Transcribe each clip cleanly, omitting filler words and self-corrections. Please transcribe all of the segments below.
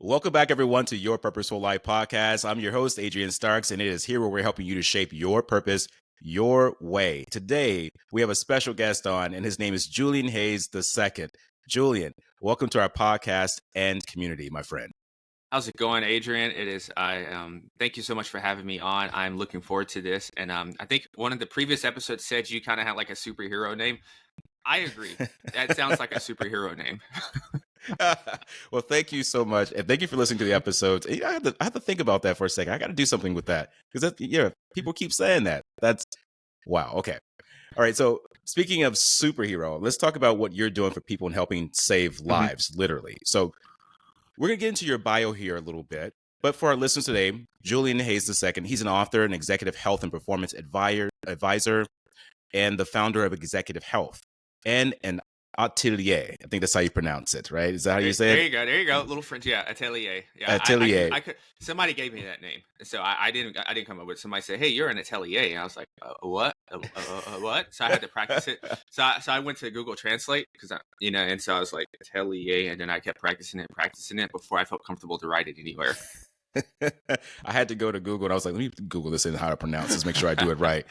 Welcome back, everyone, to Your Purposeful Life podcast. I'm your host, Adrian Starks, and it is here where we're helping you to shape your purpose your way. Today, we have a special guest on, and his name is Julian Hays II. Julian, welcome to our podcast and community, my friend. How's it going, Adrian? It is. Thank you so much for having me on. I'm looking forward to this, and I think one of the previous episodes said you kind of had like a superhero name. I agree. That sounds like a superhero name. Well, thank you so much, and thank you for listening to the episodes. I have to think about that for a second. I got to do something with that because people keep saying that. That's wow. Okay. All right. So speaking of superhero, let's talk about what you're doing for people and helping save lives, literally. So we're going to get into your bio here a little bit. But for our listeners today, Julian Hays II, he's an author, an executive health and performance advisor, and the founder of Executive Health and an atelier. I think that's how you pronounce it, right? Is that how you say it? There you go. Little French, yeah, atelier. Yeah, Atelier. I could. Somebody gave me that name, so I didn't come up with it. Somebody said, "Hey, you're an atelier," and I was like, "What? What?" So I had to practice it. So I went to Google Translate because and so I was like atelier, and then I kept practicing it before I felt comfortable to write it anywhere. I had to go to Google, and I was like, let me Google this and how to pronounce this, make sure I do it right.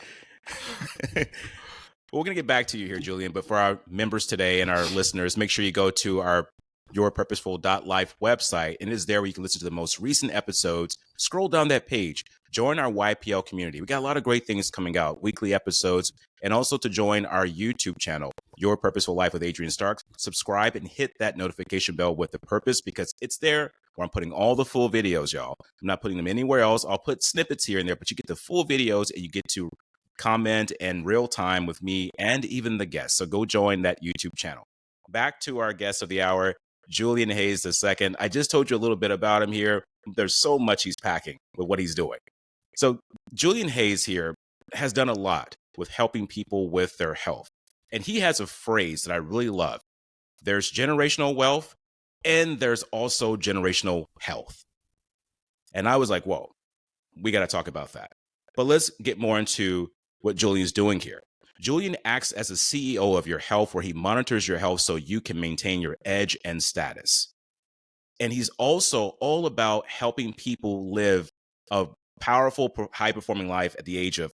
We're going to get back to you here, Julian, but for our members today and our listeners, make sure you go to our yourpurposeful.life website, and it is there where you can listen to the most recent episodes. Scroll down that page, join our YPL community. We got a lot of great things coming out, weekly episodes, and also to join our YouTube channel, Your Purposeful Life with Adrian Starks. Subscribe and hit that notification bell with the purpose, because it's there where I'm putting all the full videos, y'all. I'm not putting them anywhere else. I'll put snippets here and there, but you get the full videos and you get to comment in real time with me and even the guests. So go join that YouTube channel. Back to our guest of the hour, Julian Hays II. I just told you a little bit about him here. There's so much he's packing with what he's doing. So Julian Hays here has done a lot with helping people with their health. And he has a phrase that I really love. There's generational wealth and there's also generational health. And I was like, whoa, we got to talk about that. But let's get more into what Julian's doing here. Julian acts as a CEO of your health, where he monitors your health so you can maintain your edge and status. And he's also all about helping people live a powerful, high-performing life at the age of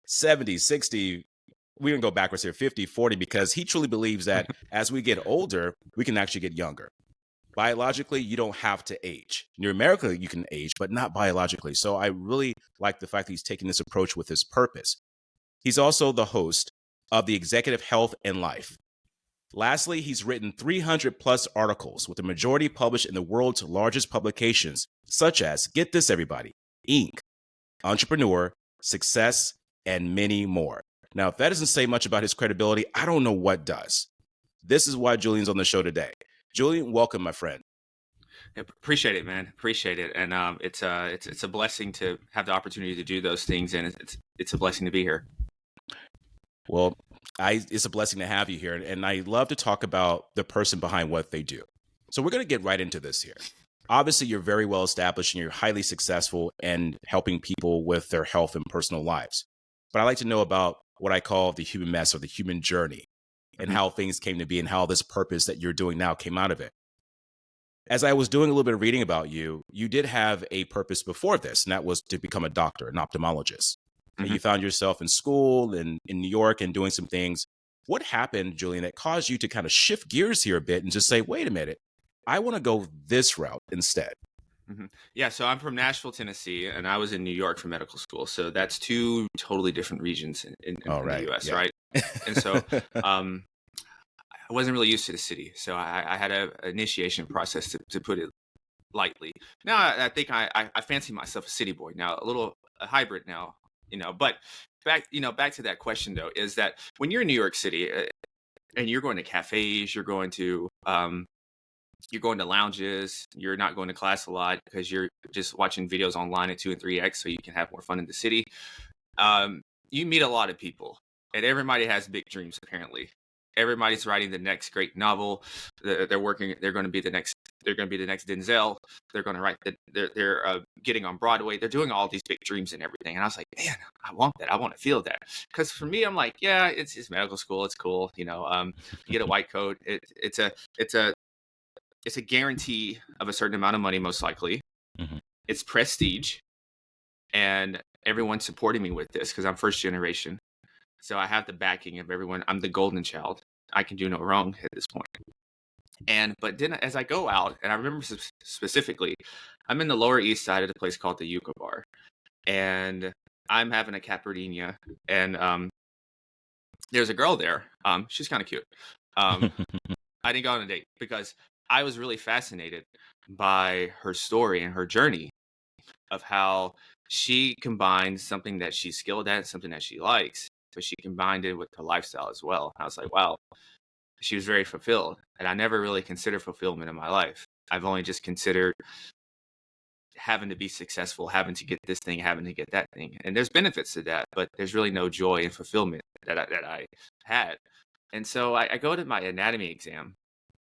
70, 60, we can go backwards here, 50, 40, because he truly believes that as we get older, we can actually get younger. Biologically, you don't have to age. Numerically, you can age, but not biologically. So I really like the fact that he's taking this approach with his purpose. He's also the host of the Executive Health and Life. Lastly, he's written 300 plus articles, with the majority published in the world's largest publications, such as, get this everybody, Inc., Entrepreneur, Success, and many more. Now, if that doesn't say much about his credibility, I don't know what does. This is why Julian's on the show today. Julian, welcome, my friend. Appreciate it, man. Appreciate it, and it's a blessing to have the opportunity to do those things, and it's a blessing to be here. Well, it's a blessing to have you here, and I love to talk about the person behind what they do. So we're going to get right into this here. Obviously, you're very well established and you're highly successful in helping people with their health and personal lives. But I like to know about what I call the human mess, or the human journey, and how things came to be and how this purpose that you're doing now came out of it. As I was doing a little bit of reading about you, you did have a purpose before this, and that was to become a doctor, an ophthalmologist. And you found yourself in school and in New York and doing some things. What happened, Julian, that caused you to kind of shift gears here a bit and just say, wait a minute, I want to go this route instead? Yeah, so I'm from Nashville, Tennessee, and I was in New York for medical school. So that's two totally different regions in the U.S., right? And so I wasn't really used to the city. So I had an initiation process, to put it lightly. Now I think I fancy myself a city boy now, a hybrid now. But back to that question though, is that when you're in New York City and you're going to cafes, you're going to lounges, you're not going to class a lot because you're just watching videos online at 2 and 3x so you can have more fun in the city. You meet a lot of people, and everybody has big dreams. Apparently, everybody's writing the next great novel. They're going to be the next Denzel. They're going to write. They're getting on Broadway. They're doing all these big dreams and everything. And I was like, man, I want that. I want to feel that. Because for me, I'm like, yeah, it's medical school. It's cool. You get a white coat. It's a it's a guarantee of a certain amount of money, most likely. Mm-hmm. It's prestige, and everyone's supporting me with this because I'm first generation. So I have the backing of everyone. I'm the golden child. I can do no wrong at this point. But then as I go out, and I remember specifically, I'm in the Lower East Side of the place called the Yucca Bar, and I'm having a caipirinha, and there's a girl there. She's kind of cute. I didn't go on a date because I was really fascinated by her story and her journey of how she combined something that she's skilled at, something that she likes, but she combined it with her lifestyle as well. I was like, wow, she was very fulfilled. And I never really considered fulfillment in my life. I've only just considered having to be successful, having to get this thing, having to get that thing. And there's benefits to that, but there's really no joy and fulfillment that I had. And so I go to my anatomy exam,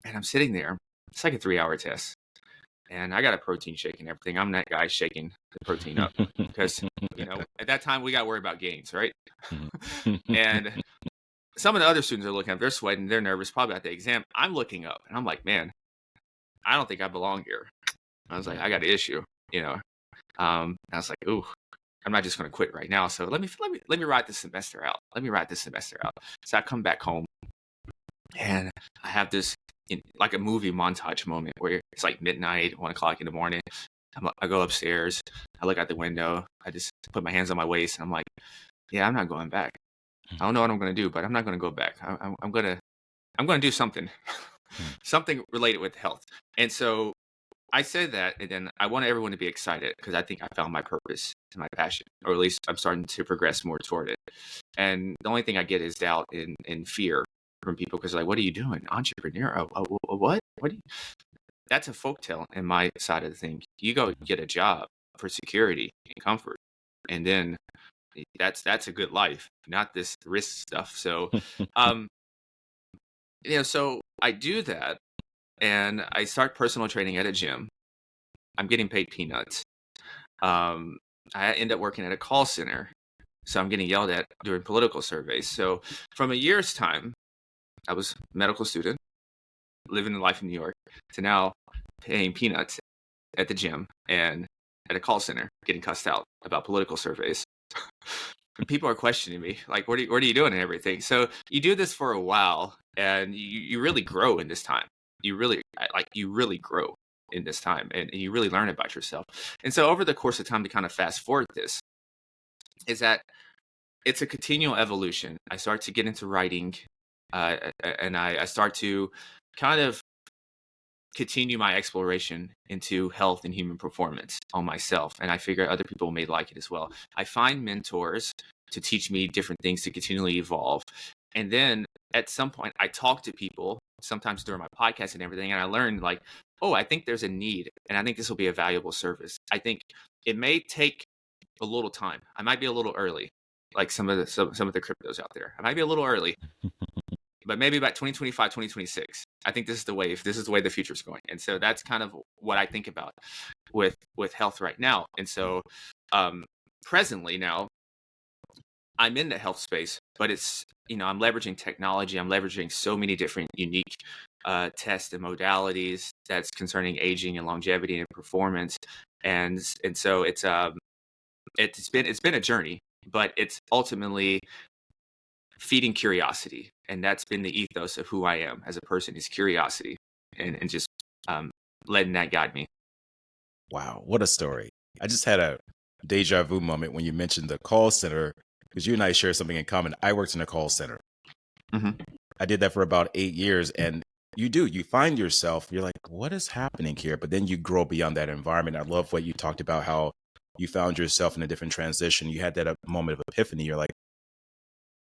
and I'm sitting there. It's like a 3-hour test. And I got a protein shake and everything. I'm that guy shaking the protein up because, at that time we got to worry about gains, right? And some of the other students are looking up, they're sweating, they're nervous, probably at the exam. I'm looking up and I'm like, man, I don't think I belong here. I was like, I got an issue, I was like, ooh, I'm not just going to quit right now. So let me ride this semester out. So I come back home and I have this like a movie montage moment where it's like midnight, 1:00 in the morning. I go upstairs, I look out the window, I just put my hands on my waist, and I'm like, yeah, I'm not going back. I don't know what I'm going to do, but I'm not going to go back. I'm going to do something, something related with health. And so I said that, and then I want everyone to be excited because I think I found my purpose and my passion, or at least I'm starting to progress more toward it. And the only thing I get is doubt and fear from people because like, what are you doing? Entrepreneur? What? That's a folktale in my side of the thing. You go get a job for security and comfort, and then that's a good life, not this risk stuff. So, so I do that, and I start personal training at a gym. I'm getting paid peanuts. I end up working at a call center, so I'm getting yelled at during political surveys. So, from a year's time, I was a medical student, living the life in New York, to now paying peanuts at the gym and at a call center, getting cussed out about political surveys. And people are questioning me, like, what are you doing and everything? So you do this for a while, and you really grow in this time. You really grow in this time, and you really learn about yourself. And so over the course of time, to kind of fast forward this, is that it's a continual evolution. I start to get into writing, and I start to kind of continue my exploration into health and human performance on myself. And I figure other people may like it as well. I find mentors to teach me different things to continually evolve. And then at some point, I talk to people, sometimes during my podcast and everything, and I learn like, oh, I think there's a need, and I think this will be a valuable service. I think it may take a little time. I might be a little early, like some of the cryptos out there. I might be a little early, but maybe about 2025, 2026. I think this is the wave. This is the way the future is going. And so that's kind of what I think about with health right now. And so presently now, I'm in the health space, but it's, I'm leveraging technology. I'm leveraging so many different unique tests and modalities that's concerning aging and longevity and performance. And so it's been a journey, but it's ultimately feeding curiosity. And that's been the ethos of who I am as a person, is curiosity, and just letting that guide me. Wow, what a story. I just had a deja vu moment when you mentioned the call center, because you and I share something in common. I worked in a call center. Mm-hmm. I did that for about 8 years. And you find yourself, you're like, what is happening here? But then you grow beyond that environment. I love what you talked about, how you found yourself in a different transition. You had that moment of epiphany. You're like,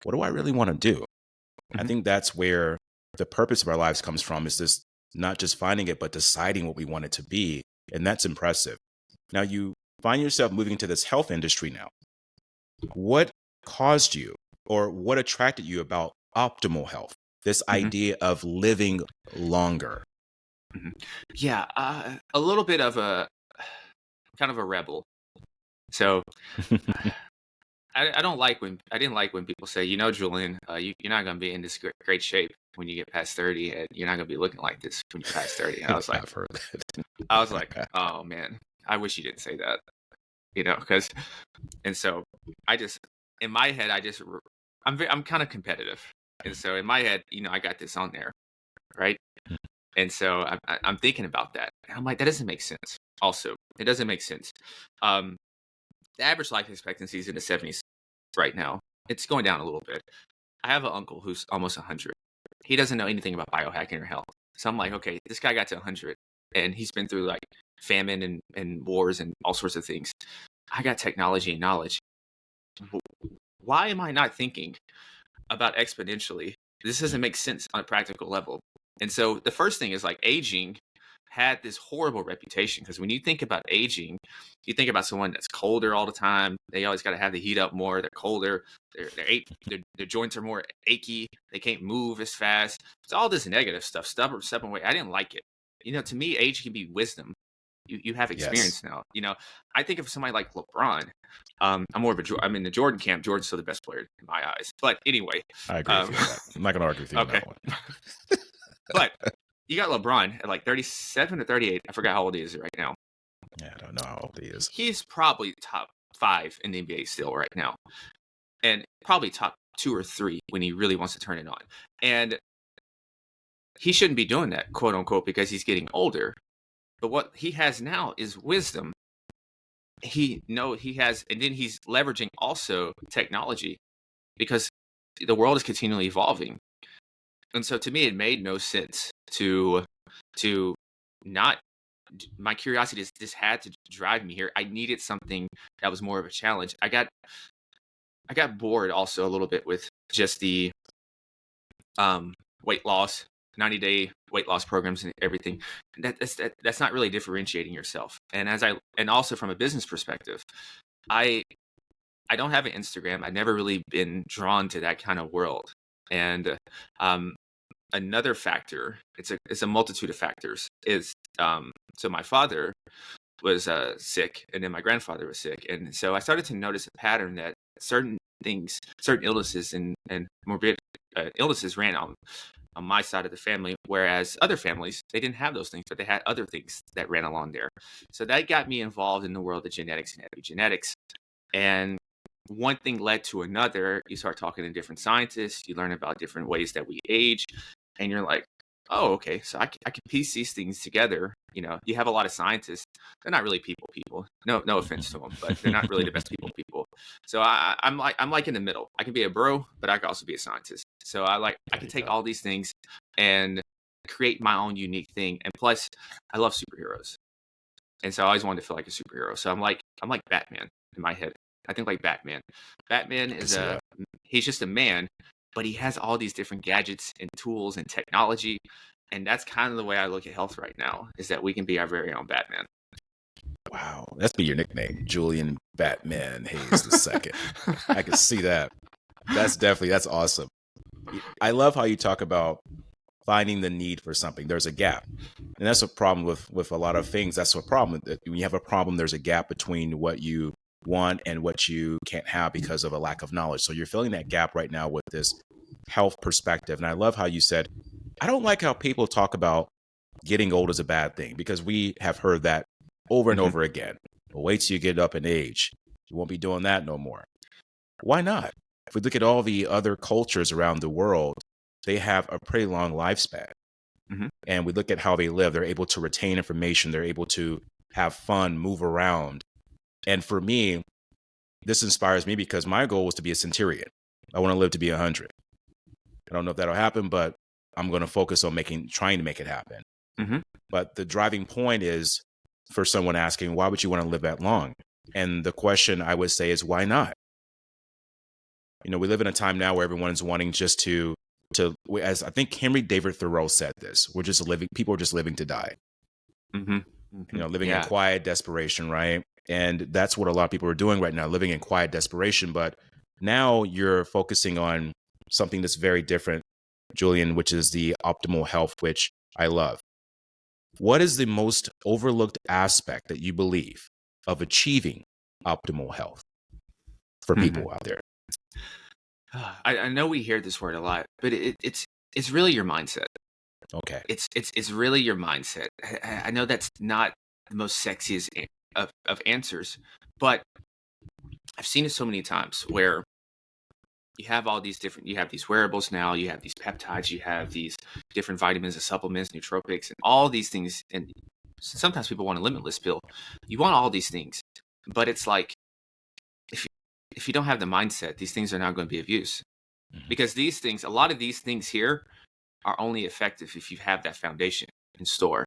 what do I really want to do? Mm-hmm. I think that's where the purpose of our lives comes from, is this, not just finding it, but deciding what we want it to be. And that's impressive. Now you find yourself moving into this health industry now. What caused you, or what attracted you about optimal health? This idea of living longer. Mm-hmm. Yeah, a little bit of a kind of a rebel. So I didn't like when people say, Julian, you're not going to be in this great shape when you get past 30, and you're not going to be looking like this when you pass 30. And I was like, I've heard that. I was like, oh man, I wish you didn't say that, because, and so I just, in my head, I'm kind of competitive. And so in my head, I got this on there. Right. And so I'm thinking about that. And I'm like, that doesn't make sense. Also, it doesn't make sense. The average life expectancy is in the 70s right now. It's going down a little bit. I have an uncle who's almost 100. He doesn't know anything about biohacking or health. So I'm like, okay, this guy got to 100 and he's been through like famine and wars and all sorts of things. I got technology and knowledge. Why am I not thinking about exponentially? This doesn't make sense on a practical level. And so the first thing is like aging had this horrible reputation, because when you think about aging, you think about someone that's colder all the time. They always got to have the heat up more. They're colder. Their joints are more achy. They can't move as fast. It's all this negative stuff. Stubborn way. I didn't like it. To me, age can be wisdom. You have experience now. I think of somebody like LeBron. I'm in the Jordan camp. Jordan's still the best player in my eyes. But anyway, I agree with you on that. I'm not going to argue with you on that one. But you got LeBron at like 37 or 38. I forgot how old he is right now. Yeah, I don't know how old he is. He's probably top 5 in the NBA still right now. And probably top 2 or 3 when he really wants to turn it on. And he shouldn't be doing that, quote unquote, because he's getting older. But what he has now is wisdom. He has, and then he's leveraging also technology, because the world is continually evolving. And so to me, it made no sense to not, my curiosity just had to drive me here. I needed something that was more of a challenge. I got bored also a little bit with just the weight loss, 90-day weight loss programs and everything. That's not really differentiating yourself. And also from a business perspective, I don't have an Instagram. I've never really been drawn to that kind of world. And another factor, it's a multitude of factors, is so my father was sick, and then my grandfather was sick. And so I started to notice a pattern that certain illnesses and morbid illnesses ran on my side of the family, whereas other families, they didn't have those things, but they had other things that ran along there. So that got me involved in the world of genetics and epigenetics. And one thing led to another. You start talking to different scientists, you learn about different ways that we age, and you're like, oh, okay, so I can piece these things together. You have a lot of scientists. They're not really people. No offense to them, but they're not really the best people. So I'm like in the middle. I can be a bro, but I can also be a scientist. So I can take all these things and create my own unique thing. And plus, I love superheroes, and so I always wanted to feel like a superhero. So I'm like Batman in my head. I think like Batman. Batman is he's just a man, but he has all these different gadgets and tools and technology. And that's kind of the way I look at health right now, is that we can be our very own Batman. Wow. That's be your nickname, Julian Batman Hays II. I can see that. That's awesome. I love how you talk about finding the need for something. There's a gap. And that's a problem with a lot of things. That's a problem. When you have a problem, there's a gap between what you want and what you can't have because of a lack of knowledge. So you're filling that gap right now with this health perspective. And I love how you said, I don't like how people talk about getting old as a bad thing, because we have heard that over and over again. Well, wait till you get up in age. You won't be doing that no more. Why not? If we look at all the other cultures around the world, they have a pretty long lifespan. And we look at how they live. They're able to retain information. They're able to have fun, move around. And for me, this inspires me because my goal was to be a centurion. I want to live to be 100. I don't know if that'll happen, but I'm going to focus on trying to make it happen. But the driving point is for someone asking, why would you want to live that long? And the question I would say is, why not? We live in a time now where everyone's wanting just to, as I think Henry David Thoreau said this, people are just living to die. Living in quiet desperation, right? And that's what a lot of people are doing right now, living in quiet desperation. But now you're focusing on something that's very different, Julian, which is the optimal health, which I love. What is the most overlooked aspect that you believe of achieving optimal health for people out there? I know we hear this word a lot, but it's It's really your mindset. Okay. It's really your mindset. I know that's not the most sexiest of answers, but I've seen it so many times where you have all these different, you have these wearables now, you have these peptides, you have these different vitamins and supplements, nootropics, and all these things. And sometimes people want a limitless pill. You want all these things, but it's like, if you don't have the mindset, these things are not going to be of use, because these things, a lot of these things here are only effective if you have that foundation in store.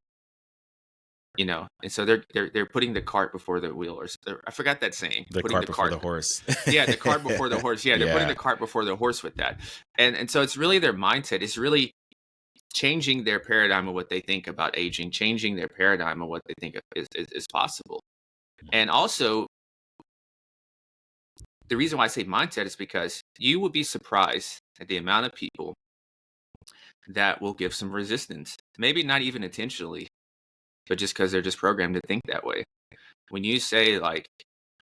And so they're putting the cart before the wheel, or I forgot that saying. The putting cart before the horse. Yeah, the cart before the horse. Yeah, they're putting the cart before the horse with that. And so it's really their mindset. It's really changing their paradigm of what they think about aging, changing their paradigm of what they think is possible. And also, the reason why I say mindset is because you would be surprised at the amount of people that will give some resistance, maybe not even intentionally, but just because they're just programmed to think that way. When you say, like,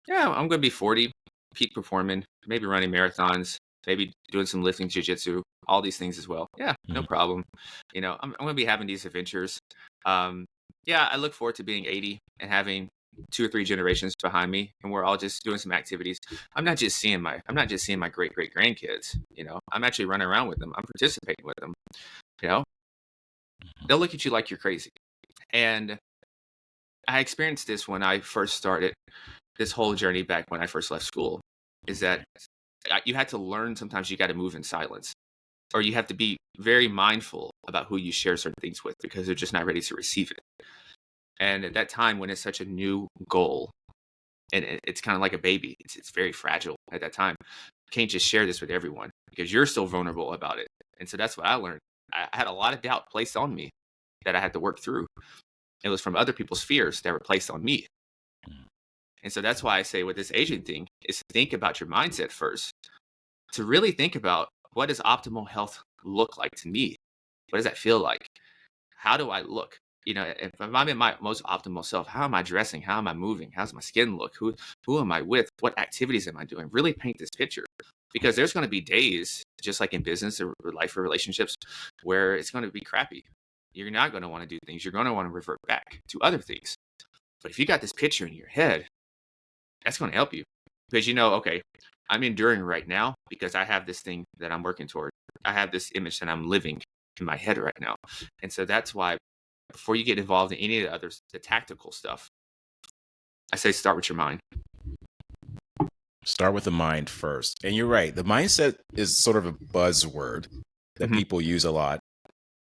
yeah, I'm going to be 40, peak performing, maybe running marathons, maybe doing some lifting, jiu-jitsu, all these things as well. Yeah, no problem. I'm going to be having these adventures. Yeah, I look forward to being 80 and having 2 or 3 generations behind me, and we're all just doing some activities. I'm not just seeing my great grandkids. I'm actually running around with them. I'm participating with them. They'll look at you like you're crazy. And I experienced this when I first started this whole journey back when I first left school, is that you had to learn, sometimes you got to move in silence, or you have to be very mindful about who you share certain things with, because they're just not ready to receive it. And at that time, when it's such a new goal, and it's kind of like a baby, it's very fragile at that time. You can't just share this with everyone because you're still vulnerable about it. And so that's what I learned. I had a lot of doubt placed on me that I had to work through. It was from other people's fears that were placed on me. And so that's why I say with this aging thing is think about your mindset first, to really think about, what does optimal health look like to me? What does that feel like? How do I look? If I'm in my most optimal self, how am I dressing? How am I moving? How's my skin look? Who am I with? What activities am I doing? Really paint this picture, because there's going to be days, just like in business or life or relationships, where it's going to be crappy. You're not going to want to do things. You're going to want to revert back to other things. But if you got this picture in your head, that's going to help you, because okay, I'm enduring right now because I have this thing that I'm working toward. I have this image that I'm living in my head right now. And so that's why, before you get involved in any of the others, the tactical stuff, I say start with your mind. Start with the mind first. And you're right. The mindset is sort of a buzzword that people use a lot,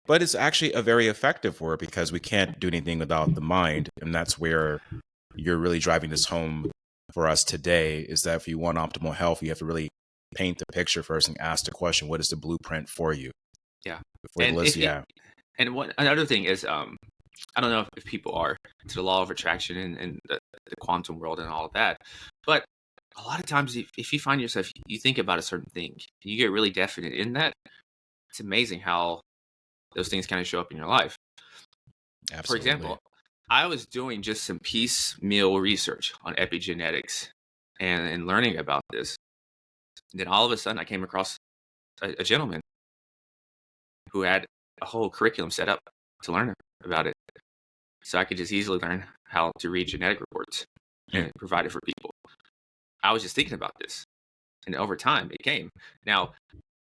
but it's actually a very effective word, because we can't do anything without the mind. And that's where you're really driving this home for us today, is that if you want optimal health, you have to really paint the picture first and ask the question, what is the blueprint for you? Yeah. And another thing is, I don't know if people are to the law of attraction and the quantum world and all of that, but a lot of times if you find yourself, you think about a certain thing, you get really definite in that, it's amazing how those things kind of show up in your life. Absolutely. For example, I was doing just some piecemeal research on epigenetics and learning about this. And then all of a sudden I came across a gentleman who had a whole curriculum set up to learn about it. So I could just easily learn how to read genetic reports and provide it for people. I was just thinking about this, and over time it came. Now,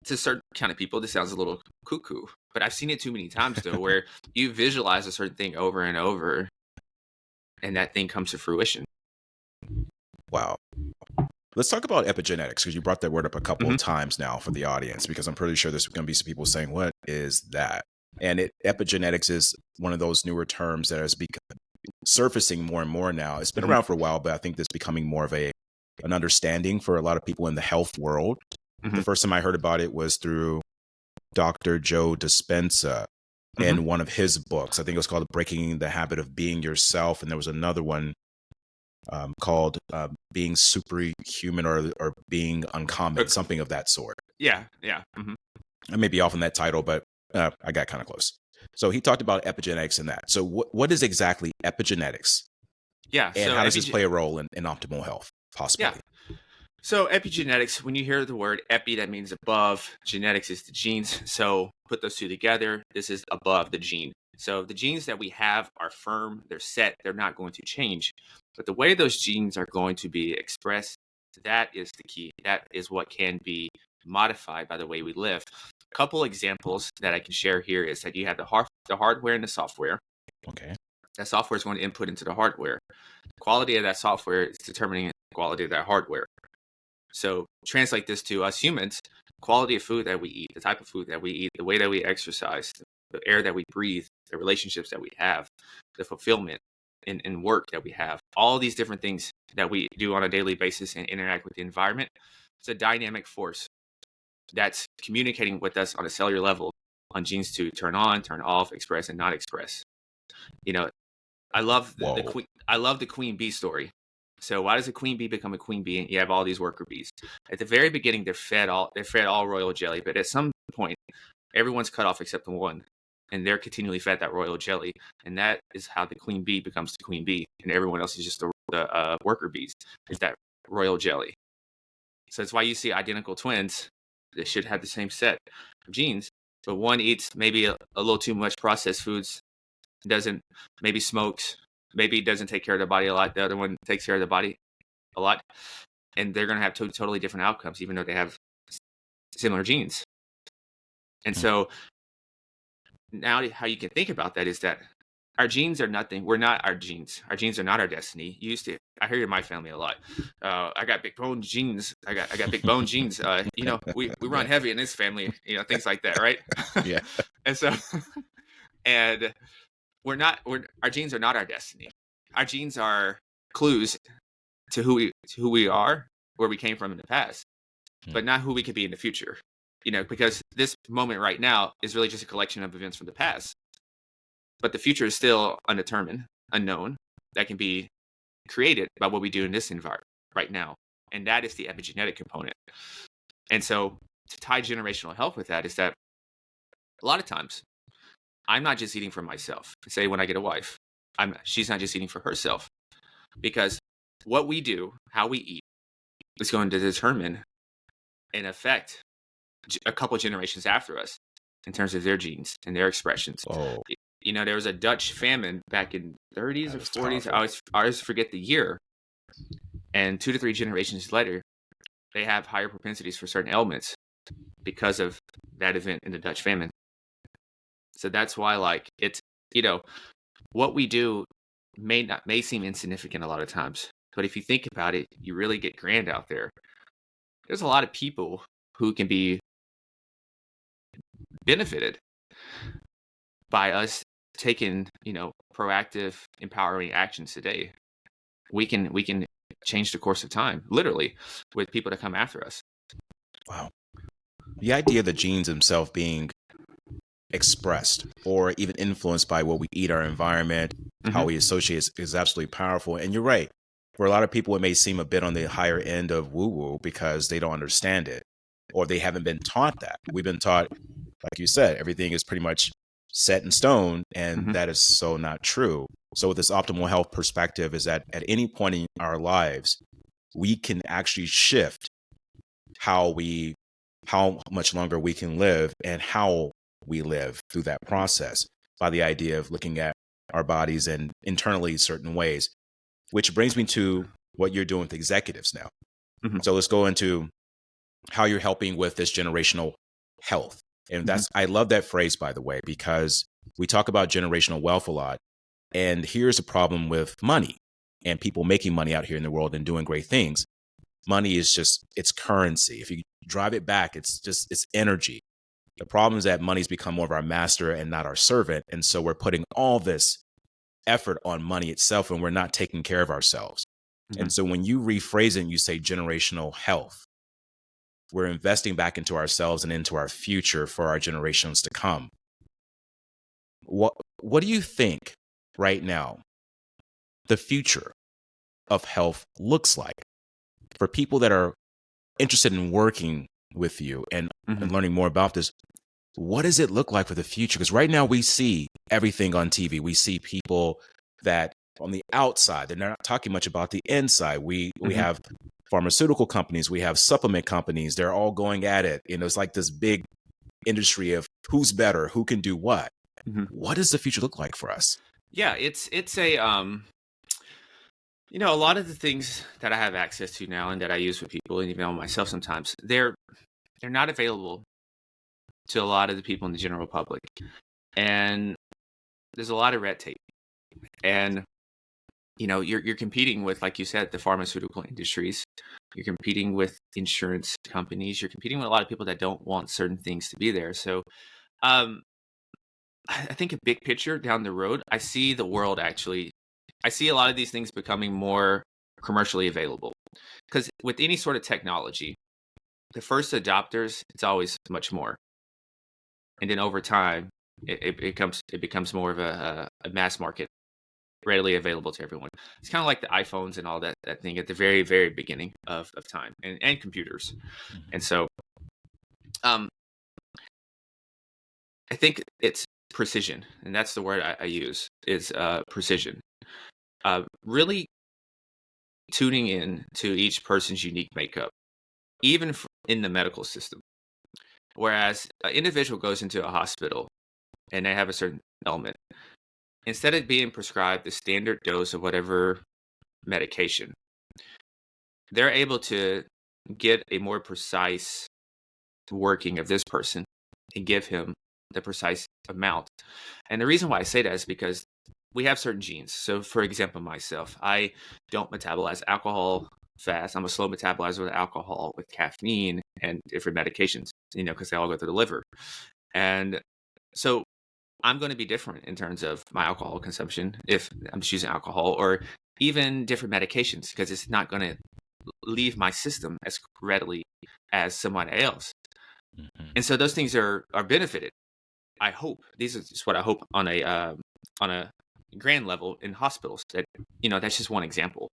to certain kind of people, this sounds a little cuckoo, but I've seen it too many times though, where you visualize a certain thing over and over, and that thing comes to fruition. Wow. Let's talk about epigenetics, because you brought that word up a couple of times now for the audience, because I'm pretty sure there's going to be some people saying, what is that? And epigenetics is one of those newer terms that is surfacing more and more now. It's been around for a while, but I think there's becoming more of an understanding for a lot of people in the health world. The first time I heard about it was through Dr. Joe Dispenza in one of his books. I think it was called Breaking the Habit of Being Yourself. And there was another one called Being Superhuman or Being Uncommon, something of that sort. Yeah. I may be off on that title, but I got kind of close. So he talked about epigenetics and that. So what is exactly epigenetics? Yeah. And how does this play a role in optimal health, possibly? Yeah. So epigenetics, when you hear the word epi, that means above. Genetics is the genes. So put those two together. This is above the gene. So the genes that we have are firm, they're set, they're not going to change. But the way those genes are going to be expressed, that is the key. That is what can be modified by the way we live. A couple examples that I can share here is that you have the hardware and the software. Okay. That software is going to input into the hardware. The quality of that software is determining the quality of that hardware. So translate this to us humans, quality of food that we eat, the type of food that we eat, the way that we exercise, the air that we breathe, the relationships that we have, the fulfillment in work that we have, all these different things that we do on a daily basis and interact with the environment. It's a dynamic force that's communicating with us on a cellular level on genes to turn on, turn off, express, and not express. You know, I love the queen bee story. So why does a queen bee become a queen bee? And you have all these worker bees. At the very beginning, they're fed all royal jelly, but at some point, everyone's cut off except the one, and they're continually fed that royal jelly, and that is how the queen bee becomes the queen bee, and everyone else is just the worker bees. Is that royal jelly? So that's why you see identical twins that should have the same set of genes, but one eats maybe a little too much processed foods, doesn't maybe smokes. Maybe doesn't take care of the body a lot. The other one takes care of the body a lot. And they're going to have totally different outcomes, even though they have similar genes. And so now how you can think about that is that our genes are nothing. We're not our genes. Our genes are not our destiny. I hear in my family a lot. I got big bone genes. I got big bone genes. We run heavy in this family, things like that. Right. Yeah. And so, and our genes are not our destiny. Our genes are clues to who we are, where we came from in the past, but not who we could be in the future. Because this moment right now is really just a collection of events from the past. But the future is still undetermined, unknown, that can be created by what we do in this environment right now. And that is the epigenetic component. And so to tie generational health with that is that a lot of times I'm not just eating for myself. Say when I get a wife, she's not just eating for herself, because what we do, how we eat, is going to determine and affect a couple generations after us in terms of their genes and their expressions. Oh. There was a Dutch famine back in 30s or 40s. I always forget the year. And 2 to 3 generations later, they have higher propensities for certain ailments because of that event in the Dutch famine. So that's why, it's, what we do may seem insignificant a lot of times, but if you think about it, you really get grand out there. There's a lot of people who can be benefited by us taking, proactive, empowering actions today. We can change the course of time, literally, with people that come after us. Wow. The idea of the genes themselves being expressed or even influenced by what we eat, our environment, how we associate is absolutely powerful. And you're right. For a lot of people, it may seem a bit on the higher end of woo-woo because they don't understand it or they haven't been taught that. We've been taught, like you said, everything is pretty much set in stone, and that is so not true. So with this optimal health perspective is that at any point in our lives, we can actually shift how much longer we can live and how we live through that process by the idea of looking at our bodies and internally certain ways, which brings me to what you're doing with executives now. So let's go into how you're helping with this generational health. And I love that phrase, by the way, because we talk about generational wealth a lot. And here's a problem with money and people making money out here in the world and doing great things. Money is just, it's currency. If you drive it back, it's energy. The problem is that money's become more of our master and not our servant. And so we're putting all this effort on money itself and we're not taking care of ourselves. And so when you rephrase it and you say generational health, we're investing back into ourselves and into our future for our generations to come. What do you think right now the future of health looks like for people that are interested in working with you and learning more about this? What does it look like for the future? Because right now we see everything on TV. We see people that on the outside, they're not talking much about the inside. We have pharmaceutical companies, we have supplement companies. They're all going at it. It's like this big industry of who's better, who can do what. Mm-hmm. What does the future look like for us? Yeah, it's a a lot of the things that I have access to now and that I use with people and even on myself sometimes, they're not available to a lot of the people in the general public. And there's a lot of red tape. And you're competing with, like you said, the pharmaceutical industries. You're competing with insurance companies. You're competing with a lot of people that don't want certain things to be there. So I think a big picture down the road, I see the world I see a lot of these things becoming more commercially available. Because with any sort of technology, the first adopters, it's always much more. And then over time, it becomes more of a mass market, readily available to everyone. It's kind of like the iPhones and all that thing at the very, very beginning of time, and computers. And so I think it's precision, and that's the word I use, is precision. Really tuning in to each person's unique makeup, even in the medical system. Whereas an individual goes into a hospital and they have a certain ailment, instead of being prescribed the standard dose of whatever medication, they're able to get a more precise working of this person and give him the precise amount. And the reason why I say that is because we have certain genes. So for example, myself, I don't metabolize alcohol fast. I'm a slow metabolizer with alcohol, with caffeine and different medications, because they all go through the liver. And so I'm going to be different in terms of my alcohol consumption if I'm just using alcohol, or even different medications, because it's not going to leave my system as readily as somebody else. Mm-hmm. And so those things are benefited. I hope these are just what I hope on a grand level in hospitals. That that's just one example.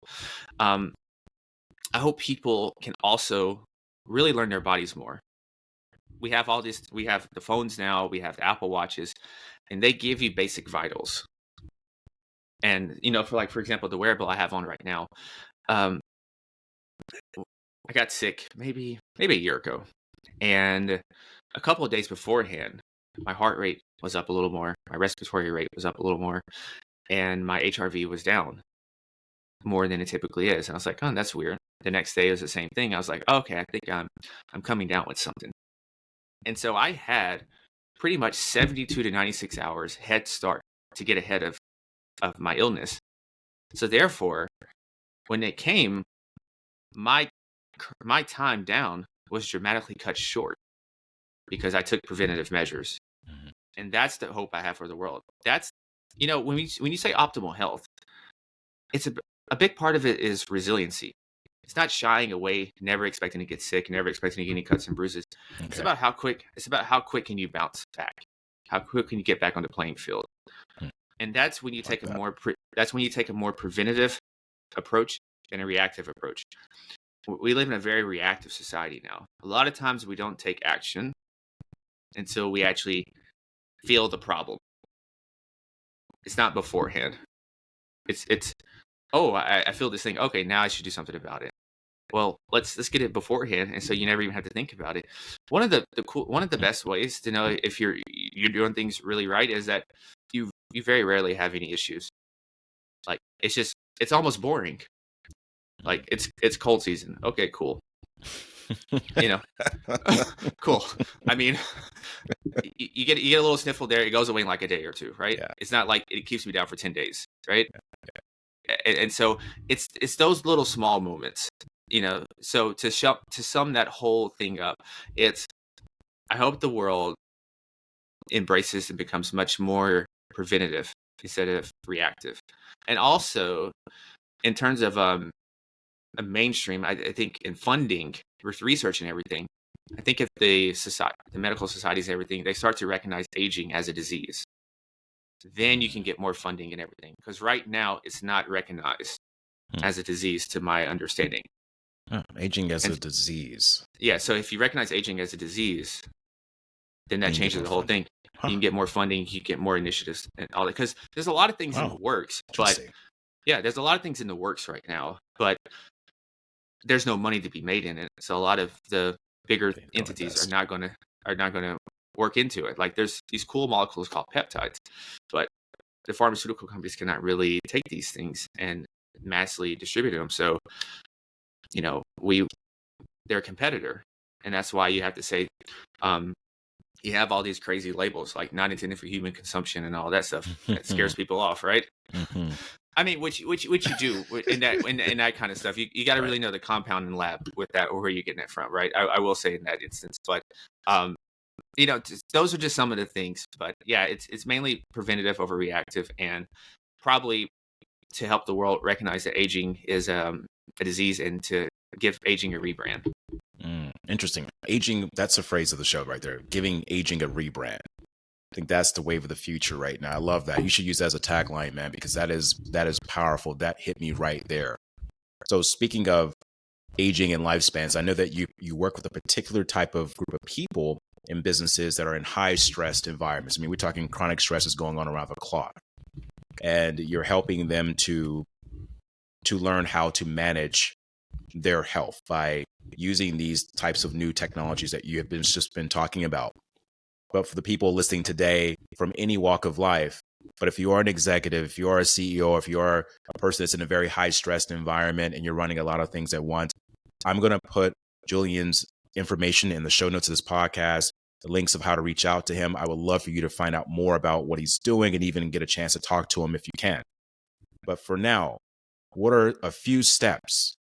I hope people can also really learn their bodies more. We have all this. We have the phones now. We have the Apple Watches, and they give you basic vitals. And for example, the wearable I have on right now, I got sick maybe a year ago, and a couple of days beforehand, my heart rate was up a little more, my respiratory rate was up a little more, and my HRV was down more than it typically is. And I was like, oh, that's weird. The next day it was the same thing. I was like, oh, okay, I think I'm coming down with something. And so I had pretty much 72 to 96 hours head start to get ahead of my illness. So therefore, when it came, my time down was dramatically cut short because I took preventative measures. Mm-hmm. And that's the hope I have for the world. That's, when you say optimal health, it's a big part of it is resiliency. It's not shying away, never expecting to get sick, never expecting to get any cuts and bruises. Okay. It's about how quick can you bounce back? How quick can you get back on the playing field? And that's when you take that's when you take a more preventative approach than a reactive approach. We live in a very reactive society now. A lot of times we don't take action until we actually feel the problem. It's not beforehand. It's oh, I feel this thing. Okay, now I should do something about it. Well, let's get it beforehand, and so you never even have to think about it. One of the best ways to know if you're doing things really right is that you very rarely have any issues. Like it's almost boring. Like it's cold season. Okay, cool. Cool. I mean, you get a little sniffle there. It goes away in like a day or two, right? Yeah. It's not like it keeps me down for 10 days, right? Yeah. And so it's those little small moments, so to sum that whole thing up, I hope the world embraces and becomes much more preventative instead of reactive. And also in terms of a mainstream, I think in funding with research and everything, I think if the medical societies and everything, they start to recognize aging as a disease, then you can get more funding and everything. Because right now it's not recognized as a disease to my understanding. Oh, aging as a disease. Yeah. So if you recognize aging as a disease, then that changes the whole thing. Huh. You can get more funding, you get more initiatives and all that. Because there's a lot of things in the works. But yeah, there's a lot of things in the works right now. But there's no money to be made in it. So a lot of the bigger entities are not going to work into it. Like there's these cool molecules called peptides, but the pharmaceutical companies cannot really take these things and massively distribute them. So, they're a competitor, and that's why you have to say, you have all these crazy labels like not intended for human consumption and all that stuff that scares people off, right? Mm-hmm. I mean, which you do in that kind of stuff. You got to really know the compound and lab with that, or where you're getting it from, right? I will say in that instance, but those are just some of the things. But yeah, it's mainly preventative over reactive, and probably to help the world recognize that aging is a disease and to give aging a rebrand. Interesting. Aging, that's a phrase of the show right there. Giving aging a rebrand. I think that's the wave of the future right now. I love that. You should use that as a tagline, man, because that is powerful. That hit me right there. So speaking of aging and lifespans, I know that you work with a particular type of group of people in businesses that are in high stressed environments. I mean, we're talking chronic stress is going on around the clock, and you're helping them to learn how to manage their health by using these types of new technologies that you have just been talking about. But for the people listening today from any walk of life, but if you are an executive, if you are a CEO, if you are a person that's in a very high stressed environment and you're running a lot of things at once, I'm going to put Julian's information in the show notes of this podcast, the links of how to reach out to him. I would love for you to find out more about what he's doing and even get a chance to talk to him if you can. But for now, what are a few steps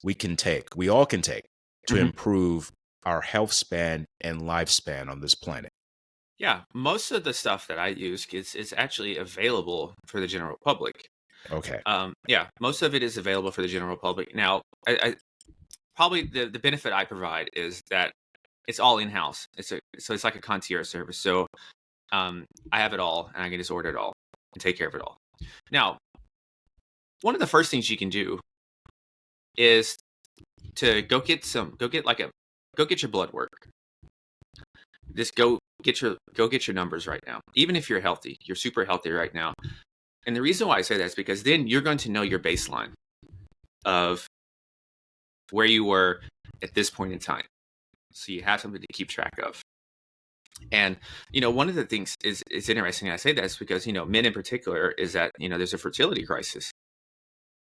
we all can take to improve our health span and lifespan on this planet? Yeah, most of the stuff that I use is actually available for the general public. Okay. Yeah, most of it is available for the general public. Now, I probably the benefit I provide is that it's all in-house. So it's like a concierge service. So I have it all, and I can just order it all and take care of it all. Now, one of the first things you can do is to go get your blood work. Just go get your numbers right now. Even if you're healthy, you're super healthy right now. And the reason why I say that is because then you're going to know your baseline of where you were at this point in time. So you have something to keep track of. And, one of the things is interesting I say that is because, men in particular, is that, there's a fertility crisis.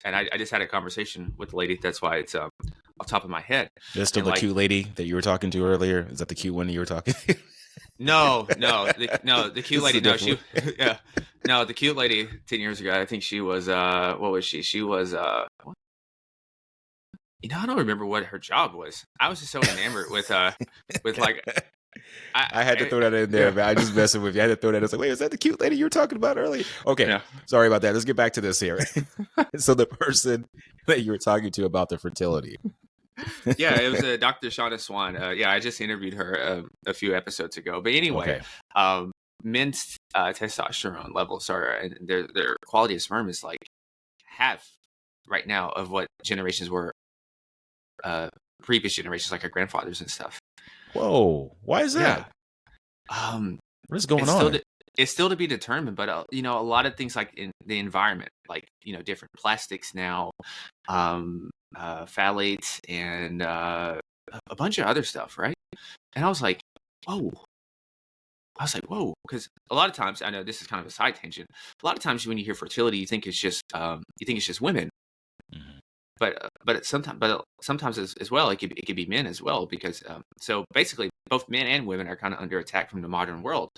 And I just had a conversation with the lady. That's why it's off the top of my head. That's still the cute lady that you were talking to earlier? Is that the cute one you were talking to? No, the cute lady. No, the cute lady 10 years ago. I think she was, what was she? She was, I don't remember what her job was. I was just so enamored with like, I had to throw that in there, man. I just messing with you. I had to throw that. I was like, wait, is that the cute lady you were talking about earlier? Okay. Yeah. Sorry about that. Let's get back to this here. So the person that you were talking to about the fertility. Yeah, it was Dr. Shauna Swan. I just interviewed her a few episodes ago. But anyway, men's testosterone levels and their quality of sperm is like half right now of what generations were, previous generations, like our grandfathers and stuff. Whoa, why is that? Yeah. What is going on? It's still to be determined, but a lot of things like in the environment, like different plastics now, phthalates, and a bunch of other stuff, right? And I was like, whoa. Because a lot of times, I know this is kind of a side tangent. A lot of times when you hear fertility, you think it's just women. Mm-hmm. But sometimes as well, it could be men as well, because so basically both men and women are kind of under attack from the modern world.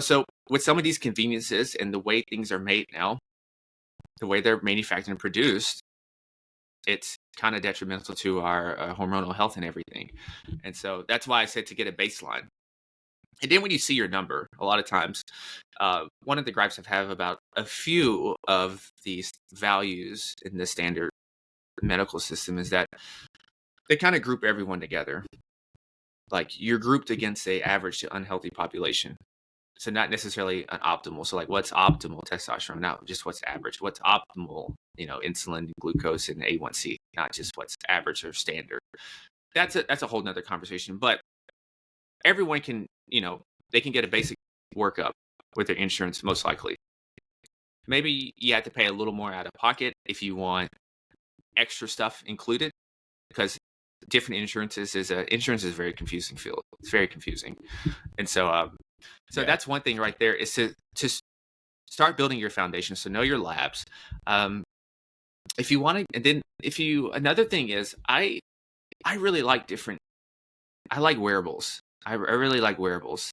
So with some of these conveniences and the way things are made now, the way they're manufactured and produced, it's kind of detrimental to our hormonal health and everything. And so that's why I said to get a baseline. And then when you see your number, a lot of times, one of the gripes I have about a few of these values in the standard medical system is that they kind of group everyone together. Like you're grouped against a average to unhealthy population. So not necessarily an optimal. So like what's optimal testosterone? Not just what's average. What's optimal, insulin, glucose, and A1C, not just what's average or standard. That's a whole nother conversation. But everyone can, they can get a basic workup with their insurance, most likely. Maybe you have to pay a little more out of pocket if you want extra stuff included. because different insurance is very confusing field. It's very confusing. And so that's one thing right there, is to start building your foundation. So know your labs. If you want to, and then another thing is, I really like I like wearables. I really like wearables,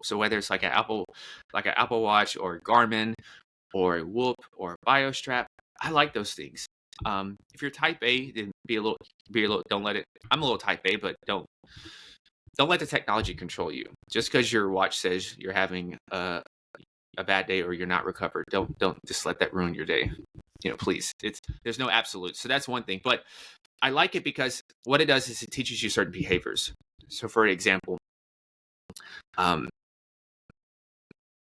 so whether it's like an Apple Watch, or Garmin, or a Whoop, or BioStrap, I like those things. If you're type A, then be a little, don't let it, I'm a little type A, but don't let the technology control you. Just because your watch says you're having a bad day or you're not recovered, don't just let that ruin your day. Please. There's no absolute. So that's one thing. But I like it because what it does is it teaches you certain behaviors. So for example, a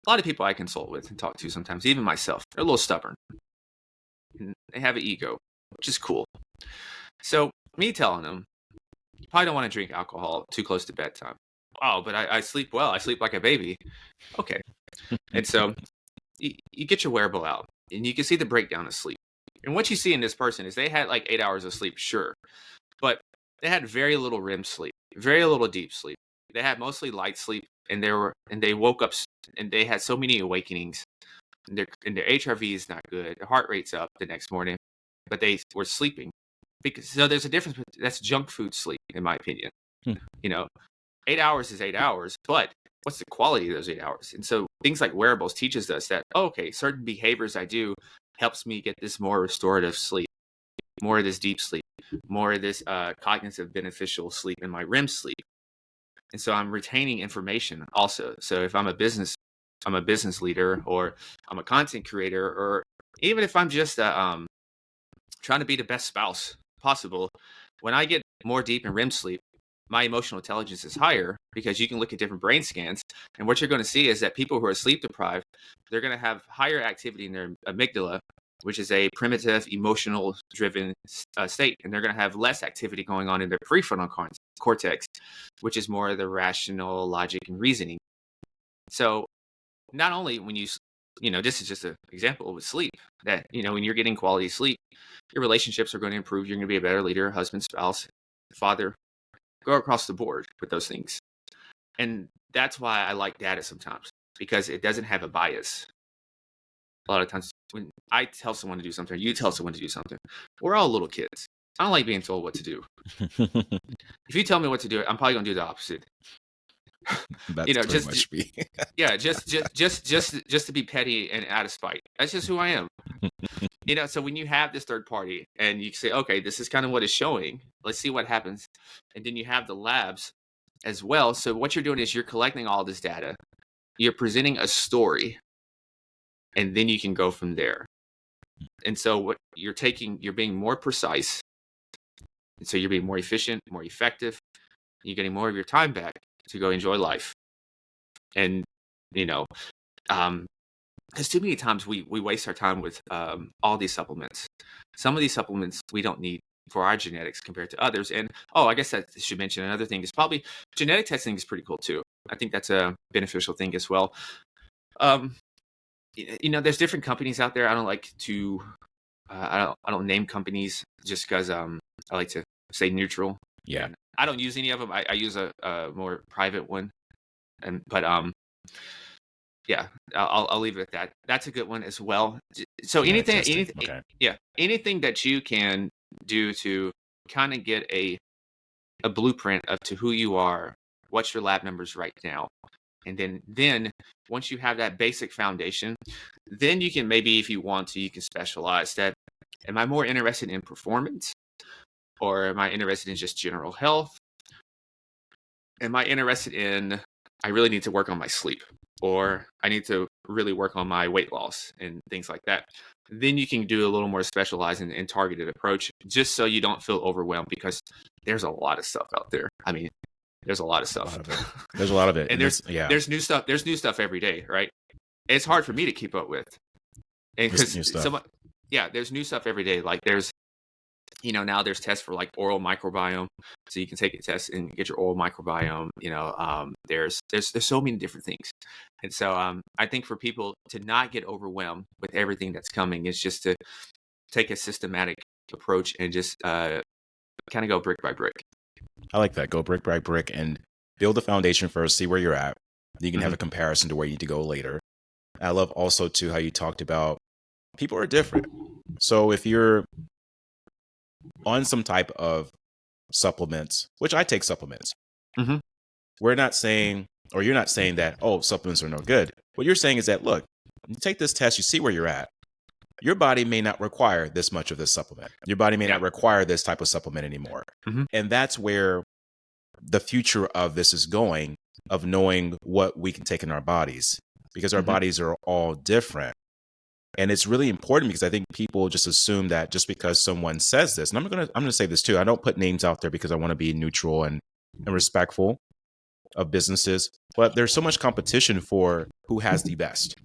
lot of people I consult with and talk to sometimes, even myself, they're a little stubborn. And they have an ego, which is cool. So me telling them, you probably don't want to drink alcohol too close to bedtime. Oh, but I sleep well. I sleep like a baby. Okay. And so you get your wearable out, and you can see the breakdown of sleep. And what you see in this person is they had like 8 hours of sleep, sure, but they had very little REM sleep, very little deep sleep. They had mostly light sleep, and they woke up, and they had so many awakenings. And their HRV is not good. Their heart rate's up the next morning, but they were sleeping. So there's a difference. That's junk food sleep, in my opinion. 8 hours is 8 hours, but what's the quality of those 8 hours? And so things like wearables teaches us that, okay, certain behaviors I do helps me get this more restorative sleep, more of this deep sleep, more of this cognitive beneficial sleep in my REM sleep. And so I'm retaining information also. So if I'm a business leader, or I'm a content creator, or even if I'm just trying to be the best spouse possible, when I get more deep in REM sleep, my emotional intelligence is higher, because you can look at different brain scans, and what you're going to see is that people who are sleep deprived, they're going to have higher activity in their amygdala, which is a primitive, emotional driven state, and they're going to have less activity going on in their prefrontal cortex, which is more of the rational logic and reasoning. So not only when this is just an example with sleep, that when you're getting quality sleep, your relationships are going to improve. You're going to be a better leader, husband, spouse, father. Go across the board with those things. And that's why I like data sometimes, because it doesn't have a bias. A lot of times when I tell someone to do something, or you tell someone to do something, we're all little kids. I don't like being told what to do. If you tell me what to do, I'm probably going to do the opposite. That's pretty much me. Yeah, just to be petty and out of spite. That's just who I am. So when you have this third party, and you say, okay, this is kind of what it's showing, let's see what happens. And then you have the labs as well. So what you're doing is you're collecting all this data, you're presenting a story, and then you can go from there. And so what you're being more precise. And so you're being more efficient, more effective. You're getting more of your time back to go enjoy life. And, because too many times we waste our time with all these supplements. Some of these supplements we don't need for our genetics compared to others. And I guess I should mention another thing is probably genetic testing is pretty cool too. I think that's a beneficial thing as well. There's different companies out there. I don't like to I don't name companies just because I like to stay neutral. Yeah. And I don't use any of them. I use a more private one. Yeah, I'll leave it at that. That's a good one as well. So anything that you can do to kind of get a blueprint of to who you are, what's your lab numbers right now, and then once you have that basic foundation, then you can maybe, if you want to, you can specialize. That, am I more interested in performance, or am I interested in just general health? Am I interested in, I really need to work on my sleep, or I need to really work on my weight loss and things like that? Then you can do a little more specialized and targeted approach, just so you don't feel overwhelmed, because there's a lot of stuff out there. I mean, there's a lot of stuff. There's a lot of it. And there's new stuff. There's new stuff every day, right? It's hard for me to keep up with. And because there's new stuff every day. Like there's, now there's tests for like oral microbiome, so you can take a test and get your oral microbiome. There's so many different things, and so I think for people to not get overwhelmed with everything that's coming is just to take a systematic approach and just kind of go brick by brick. I like that. Go brick by brick and build the foundation first, see where you're at. You can have a comparison to where you need to go later. I love also too how you talked about people are different. So if you're on some type of supplements, which I take supplements, we're not saying, or you're not saying that, oh, supplements are no good. What you're saying is that, look, you take this test, you see where you're at. Your body may not require this much of this supplement. Your body may not require this type of supplement anymore. And that's where the future of this is going, of knowing what we can take in our bodies, because our bodies are all different. And it's really important because I think people just assume that just because someone says this, and I'm going to say this too, I don't put names out there because I want to be neutral and respectful of businesses, but there's so much competition for who has the best.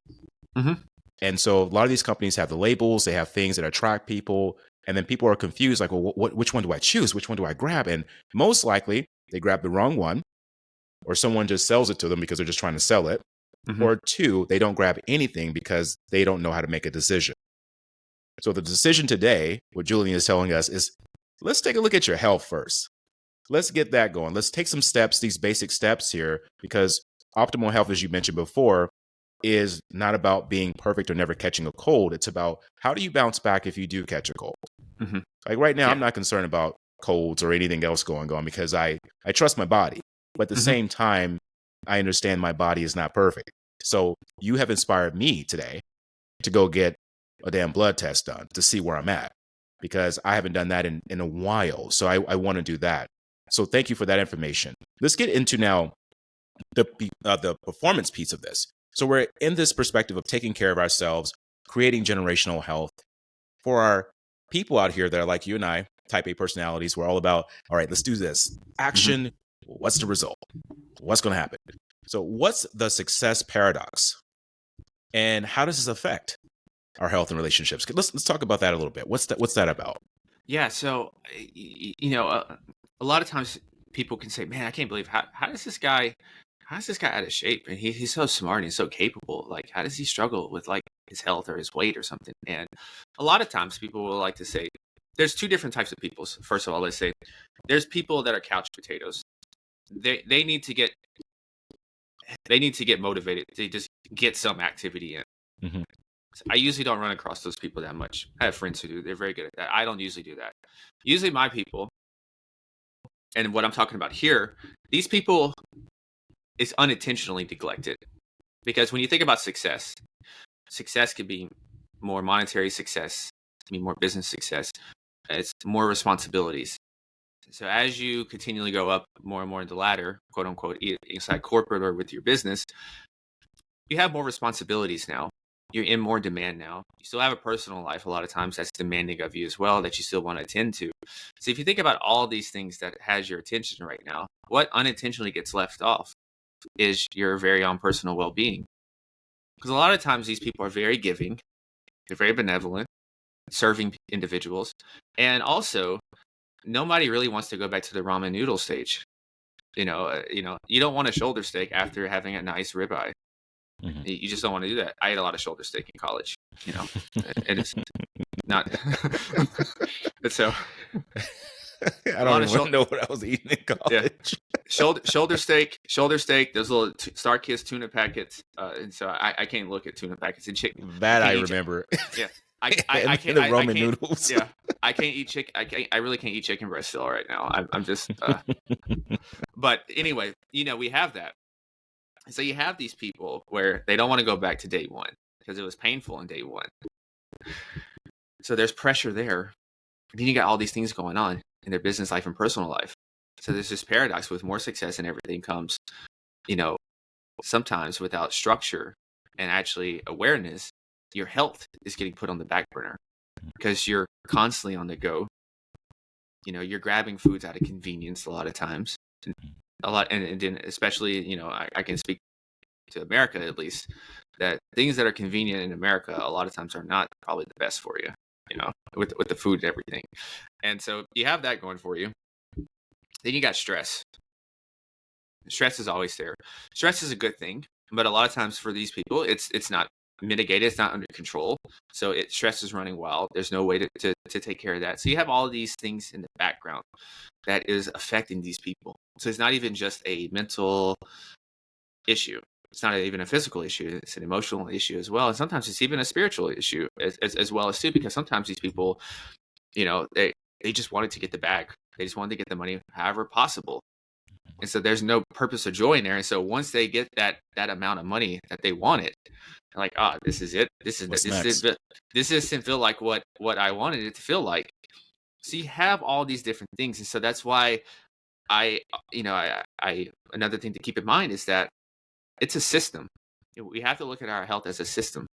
And so a lot of these companies have the labels, they have things that attract people, and then people are confused, like, well, which one do I choose? Which one do I grab? And most likely they grab the wrong one, or someone just sells it to them because they're just trying to sell it. Or two, they don't grab anything because they don't know how to make a decision. So the decision today, what Julian is telling us is, let's take a look at your health first. Let's get that going. Let's take some steps, these basic steps here, because optimal health, as you mentioned before, is not about being perfect or never catching a cold. It's about how do you bounce back if you do catch a cold? Like right now, I'm not concerned about colds or anything else going on because I trust my body. But at the same time, I understand my body is not perfect. So you have inspired me today to go get a damn blood test done to see where I'm at, because I haven't done that in a while. So I want to do that. So thank you for that information. Let's get into now the performance piece of this. So we're in this perspective of taking care of ourselves, creating generational health for our people out here that are like you and I, type A personalities. We're all about, all right, let's do this. Action. What's the result? What's going to happen? So what's the success paradox? And how does this affect our health and relationships? Let's talk about that a little bit. What's that about? Yeah. So, a lot of times people can say, man, I can't believe how does this guy out of shape? And he's so smart and he's so capable. Like, how does he struggle with like his health or his weight or something? And a lot of times people will like to say, there's two different types of people. First of all, let's say there's people that are couch potatoes. They need to get motivated to just get some activity in. So I usually don't run across those people that much. I have friends who do. They're very good at that. I don't usually do that. Usually my people, and what I'm talking about here, these people is unintentionally neglected. Because when you think about success could be more monetary success, it can be more business success. It's more responsibilities. So as you continually go up more and more in the ladder, quote unquote, inside corporate or with your business, you have more responsibilities now. You're in more demand now. You still have a personal life a lot of times that's demanding of you as well, that you still want to attend to. So if you think about all these things that has your attention right now, what unintentionally gets left off is your very own personal well-being. Because a lot of times these people are very giving, they're very benevolent, serving individuals, and also nobody really wants to go back to the ramen noodle stage. You don't want a shoulder steak after having a nice ribeye. You just don't want to do that. I ate a lot of shoulder steak in college. It is not. But so I don't even know what I was eating in college. Yeah. Shoulder steak. Those little Starkist tuna packets. And so I can't look at tuna packets and chicken. That I remember. Yeah. I can't. The Roman noodles. Yeah. I can't eat chicken. I really can't eat chicken breast still right now. I'm just. But anyway, we have that. So you have these people where they don't want to go back to day one because it was painful in day one. So there's pressure there. And then you got all these things going on in their business life and personal life. So there's this paradox with more success and everything comes, sometimes without structure and actually awareness, your health is getting put on the back burner because you're constantly on the go. You're grabbing foods out of convenience a lot of times. And then especially, I can speak to America at least, that things that are convenient in America a lot of times are not probably the best for you, with the food and everything. And so you have that going for you. Then you got stress. Stress is always there. Stress is a good thing, but a lot of times for these people, it's not mitigated. It's not under control. So stress is running wild. There's no way to take care of that. So you have all of these things in the background that is affecting these people. So it's not even just a mental issue. It's not even a physical issue. It's an emotional issue as well. And sometimes it's even a spiritual issue as well as too, because sometimes these people, they just wanted to get the bag. They just wanted to get the money however possible. And so there's no purpose or joy in there. And so once they get that amount of money that they wanted, they're like, this is it. This doesn't feel like what I wanted it to feel like. So you have all these different things. And so that's why another thing to keep in mind is that it's a system. We have to look at our health as a system.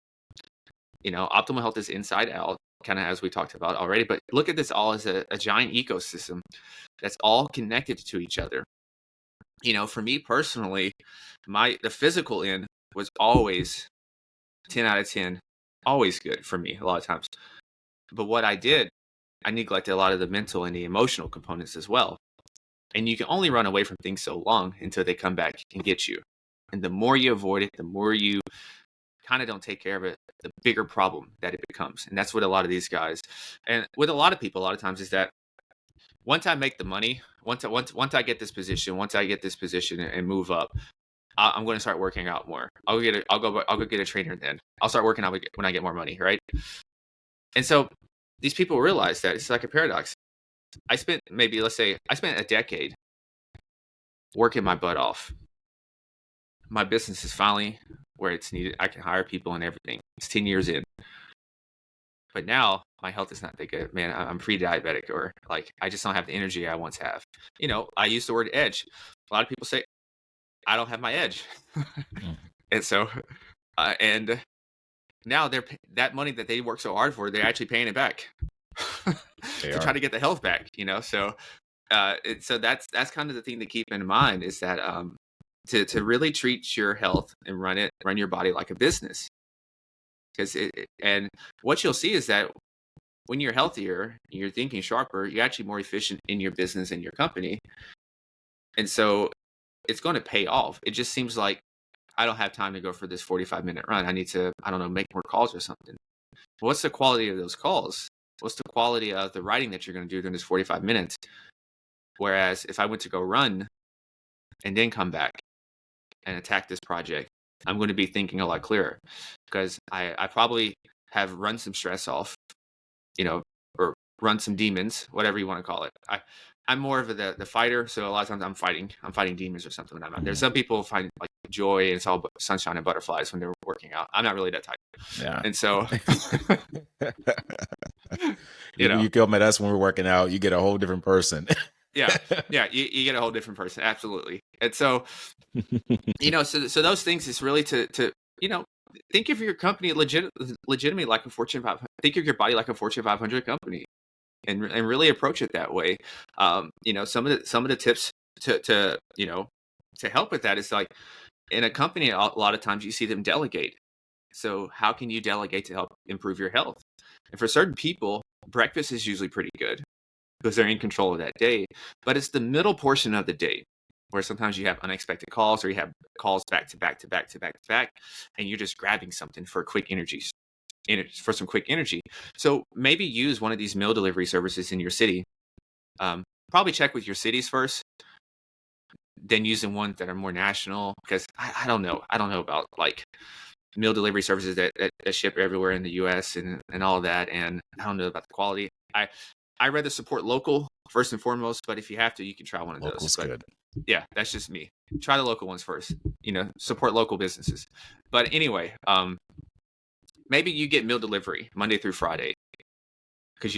Optimal health is inside out, kind of as we talked about already, but look at this all as a giant ecosystem that's all connected to each other. For me personally, the physical end was always 10 out of 10, always good for me a lot of times. But what I neglected a lot of the mental and the emotional components as well. And you can only run away from things so long until they come back and get you. And the more you avoid it, the more you kind of don't take care of it, the bigger problem that it becomes. And that's what a lot of these guys, and with a lot of people, a lot of times is that once I make the money, once I get this position, and move up, I'm going to start working out more. I'll go get a trainer then. I'll start working out when I get more money, right? And so these people realize that it's like a paradox. I spent a decade working my butt off. My business is finally where it's needed. I can hire people and everything. It's 10 years in. But now my health is not that good. Man, I'm pre-diabetic, or like I just don't have the energy I once have. I use the word edge. A lot of people say, I don't have my edge. And so, and now that money that they work so hard for, they're actually paying it back to try to get the health back, So, so that's kind of the thing to keep in mind is that, to really treat your health and run your body like a business. And what you'll see is that when you're healthier, you're thinking sharper, you're actually more efficient in your business and your company. And so it's going to pay off. It just seems like I don't have time to go for this 45-minute run. I need to, make more calls or something. What's the quality of those calls? What's the quality of the writing that you're going to do during this 45 minutes? Whereas if I went to go run and then come back and attack this project, I'm going to be thinking a lot clearer, because I probably have run some stress off, or run some demons, whatever you want to call it. I'm more of the fighter, so a lot of times I'm fighting demons or something when I'm out there. Some people find like joy and it's all sunshine and butterflies when they're working out. I'm not really that type. Yeah. And so, you come at us when we're working out, you get a whole different person. Yeah, you get a whole different person, absolutely. And so, so those things is really to think of your company legitimately like a Fortune 500. Think of your body like a Fortune 500 company, and really approach it that way. Some of the tips to help with that is like in a company, a lot of times you see them delegate. So how can you delegate to help improve your health? And for certain people, breakfast is usually pretty good because they're in control of that day. But it's the middle portion of the day where sometimes you have unexpected calls, or you have calls back to back, and you're just grabbing something for some quick energy. So maybe use one of these meal delivery services in your city. Probably check with your cities first, then using ones that are more national, because I don't know about like meal delivery services that ship everywhere in the US and all of that, and I don't know about the quality. I rather support local first and foremost, but if you have to, you can try one of Local's those. Good. Yeah, that's just me. Try the local ones first. Support local businesses. But anyway, maybe you get meal delivery Monday through Friday, because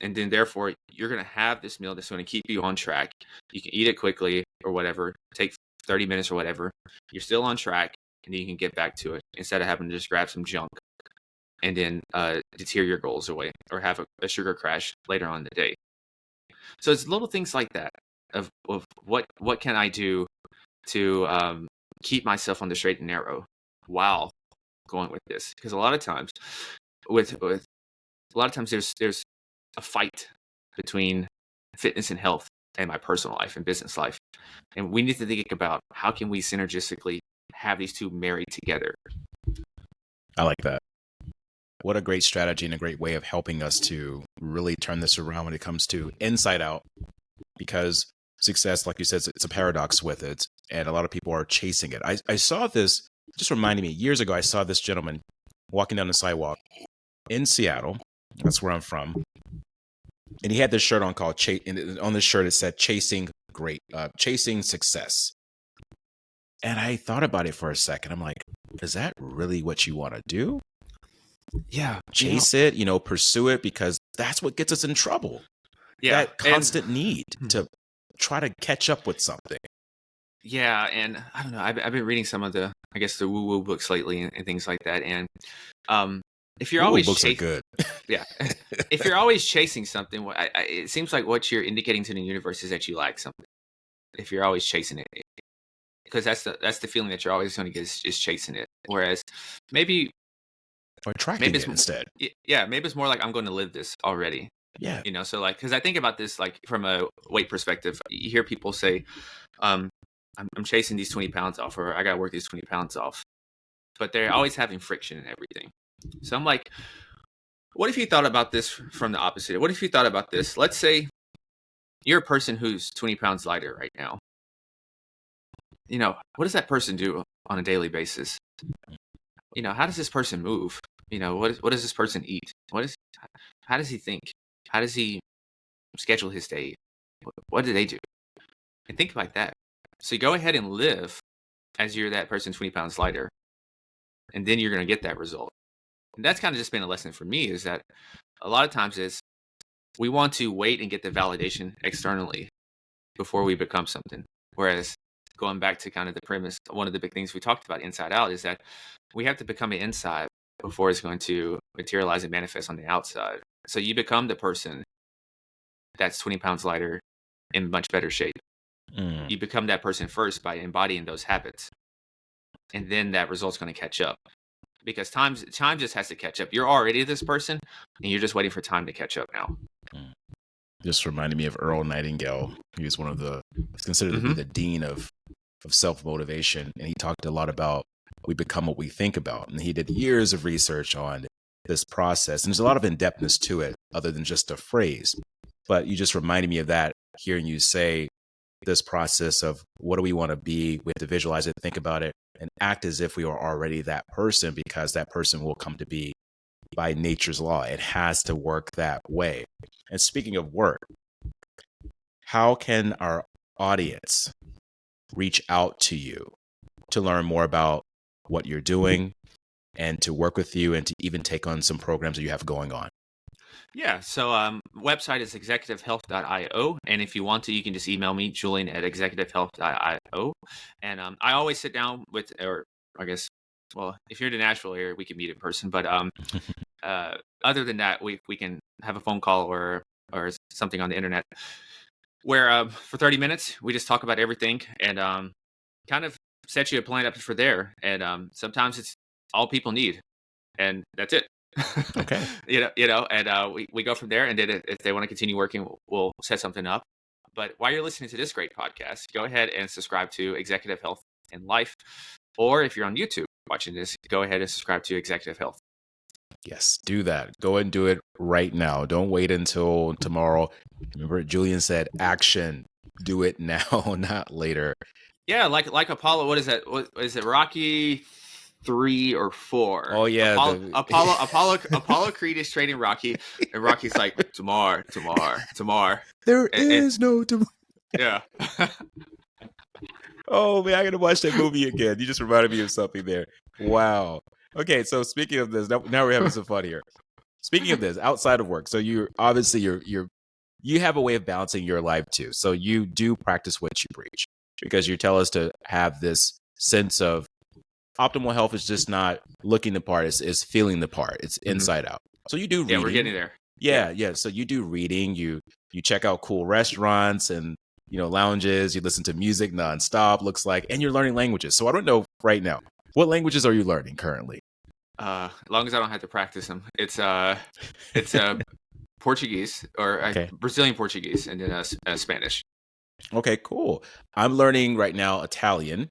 and then therefore you're going to have this meal that's going to keep you on track. You can eat it quickly or whatever, take 30 minutes or whatever. You're still on track, and then you can get back to it instead of having to just grab some junk and then deter your goals away, or have a sugar crash later on in the day. So it's little things like that of what can I do to keep myself on the straight and narrow while going with this, because a lot of times there's a fight between fitness and health and my personal life and business life, and we need to think about how can we synergistically have these two married together. I like that. What a great strategy and a great way of helping us to really turn this around when it comes to inside out, because success, like you said, it's a paradox with it. And a lot of people are chasing it. I saw this, just reminded me, years ago, I saw this gentleman walking down the sidewalk in Seattle. That's where I'm from. And he had this shirt on called and on this shirt, it said chasing success. And I thought about it for a second. I'm like, is that really what you want to do? Yeah. Chase it, pursue it, because that's what gets us in trouble. Yeah. That constant need to try to catch up with something. Yeah. And I don't know, I've been reading some of the woo-woo books lately and things like that. And if you're always books are good. Yeah. If you're always chasing something, it seems like what you're indicating to the universe is that you like something. If you're always chasing it, because that's the feeling that you're always going to get is chasing it. Whereas maybe attracting it instead. Yeah, maybe it's more like I'm going to live this already. Yeah. So like, because I think about this like from a weight perspective. You hear people say, I'm chasing these 20 pounds off, or I got to work these 20 pounds off, but they're always having friction and everything. So I'm like, what if you thought about this from the opposite? What if you thought about this? Let's say you're a person who's 20 pounds lighter right now. What does that person do on a daily basis? How does this person move? What does this person eat? How does he think? How does he schedule his day? What do they do? And think like that. So you go ahead and live as you're that person 20 pounds lighter, and then you're going to get that result. And that's kind of just been a lesson for me, is that a lot of times is we want to wait and get the validation externally before we become something. Whereas going back to kind of the premise, one of the big things we talked about inside out is that we have to become an inside before it's going to materialize and manifest on the outside. So you become the person that's 20 pounds lighter in much better shape. You become that person first by embodying those habits. And then that result's going to catch up. Because time just has to catch up. You're already this person, and you're just waiting for time to catch up now. Just reminded me of Earl Nightingale. He was he's considered to be the dean of self-motivation. And he talked a lot about we become what we think about. And he did years of research on this process. And there's a lot of in-depthness to it, other than just a phrase. But you just reminded me of that, hearing you say this process of what do we want to be? We have to visualize it, think about it, and act as if we are already that person, because that person will come to be by nature's law. It has to work that way. And speaking of work, how can our audience reach out to you to learn more about what you're doing and to work with you and to even take on some programs that you have going on? Yeah, so website is executivehealth.io, and if you want to, you can just email me, Julian at executivehealth.io. And I always sit down with, or I guess, well, if you're in the Nashville area, we can meet in person. But other than that, we can have a phone call or something on the internet where for 30 minutes we just talk about everything and kind of set you a plan up for there. And sometimes it's all people need, and that's it. Okay. And we go from there. And then if they want to continue working, we'll set something up. But while you're listening to this great podcast, go ahead and subscribe to Executive Health and Life. Or if you're on YouTube watching this, go ahead and subscribe to Executive Health. Yes, do that. Go and do it right now. Don't wait until tomorrow. Remember, Julian said, action. Do it now, not later. Yeah, like Apollo. What is that? What is it? Rocky 3 or 4? Oh yeah, Apollo Creed is training Rocky, and Rocky's like, tomorrow. There is no tomorrow. Yeah. Oh man, I gotta watch that movie again. You just reminded me of something there. Wow. Okay, so speaking of this, now we're having some fun here. Speaking of this, outside of work, so you're obviously you have a way of balancing your life too. So you do practice what you preach, because you tell us to have this sense of optimal health is just not looking the part, it's feeling the part. It's inside out. So you do reading. Yeah, we're getting there. Yeah. So you do reading, you check out cool restaurants and lounges, you listen to music nonstop, looks like, and you're learning languages. So I don't know right now, what languages are you learning currently? As long as I don't have to practice them. It's Portuguese or Brazilian Portuguese, and then Spanish. Okay, cool. I'm learning right now Italian.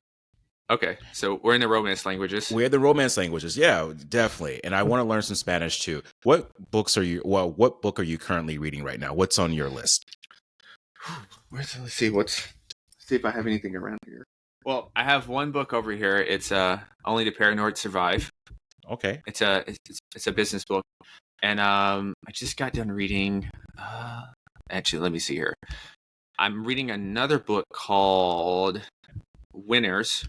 Okay, so we're in the Romance languages. We're the Romance languages, yeah, definitely. And I want to learn some Spanish too. What book are you currently reading right now? What's on your list? Let's see if I have anything around here. Well, I have one book over here. It's Only the Paranoid Survive. Okay. It's a business book, and I just got done reading. Actually, let me see here. I'm reading another book called Winners,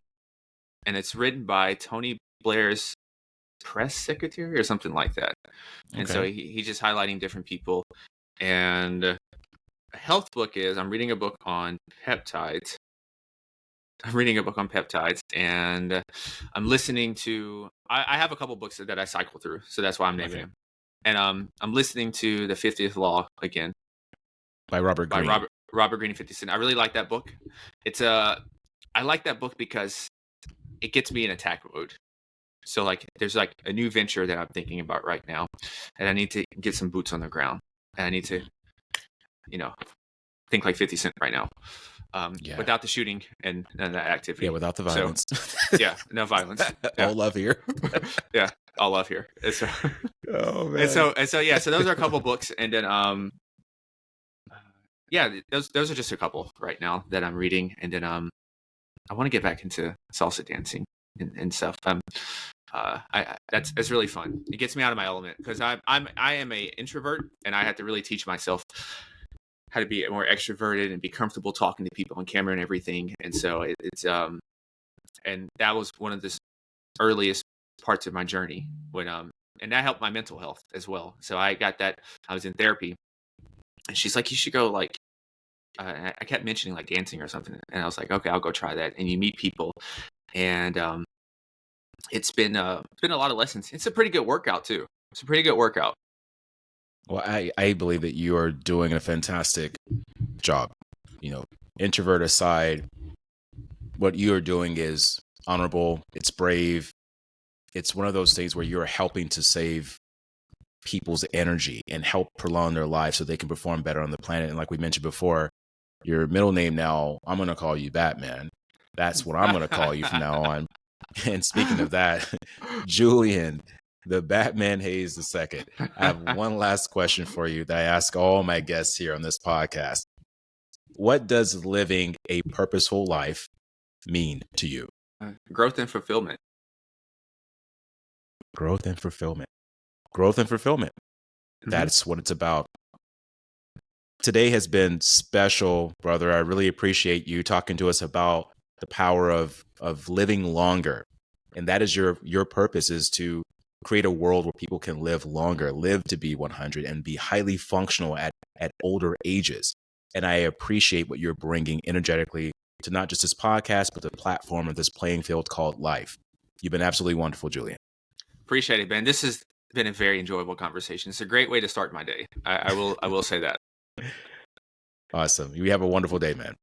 and it's written by Tony Blair's press secretary or something like that. And so he's just highlighting different people. And a health book is I'm reading a book on peptides. And I'm listening to. I have a couple books that I cycle through, so that's why I'm naming them. And I'm listening to The 50th Law again by Robert Greene. Robert Greene, 50 Cent. I really like that book. I like that book because it gets me in attack mode. So like there's like a new venture that I'm thinking about right now, and I need to get some boots on the ground, and I need to, think like 50 Cent right now, without the shooting and that activity. Yeah, without the violence. So, yeah, no violence. Yeah. All love here. Yeah, all love here. And so, oh man. And so yeah, so those are a couple books, and then those are just a couple right now that I'm reading, and then I want to get back into salsa dancing and stuff. That's really fun. It gets me out of my element because I am a introvert, and I had to really teach myself how to be more extroverted and be comfortable talking to people on camera and everything. And so it's and that was one of the earliest parts of my journey when and that helped my mental health as well. So I got that. I was in therapy, and she's like, you should go like. I kept mentioning like dancing or something, and I was like, okay, I'll go try that. And you meet people, and it's been a lot of lessons. It's a pretty good workout too. It's a pretty good workout. Well, I believe that you are doing a fantastic job. Introvert aside, what you are doing is honorable. It's brave. It's one of those things where you're helping to save people's energy and help prolong their lives so they can perform better on the planet. And like we mentioned before, your middle name now, I'm going to call you Batman. That's what I'm going to call you from now on. And speaking of that, Julian, the Batman Hays II, I have one last question for you that I ask all my guests here on this podcast. What does living a purposeful life mean to you? Growth and fulfillment. Growth and fulfillment. Growth and fulfillment. Mm-hmm. That's what it's about. Today has been special, brother. I really appreciate you talking to us about the power of living longer. And that is your purpose, is to create a world where people can live longer, live to be 100 and be highly functional at older ages. And I appreciate what you're bringing energetically to not just this podcast, but the platform of this playing field called life. You've been absolutely wonderful, Julian. Appreciate it, Ben. This has been a very enjoyable conversation. It's a great way to start my day. I will say that. Awesome. You have a wonderful day, man.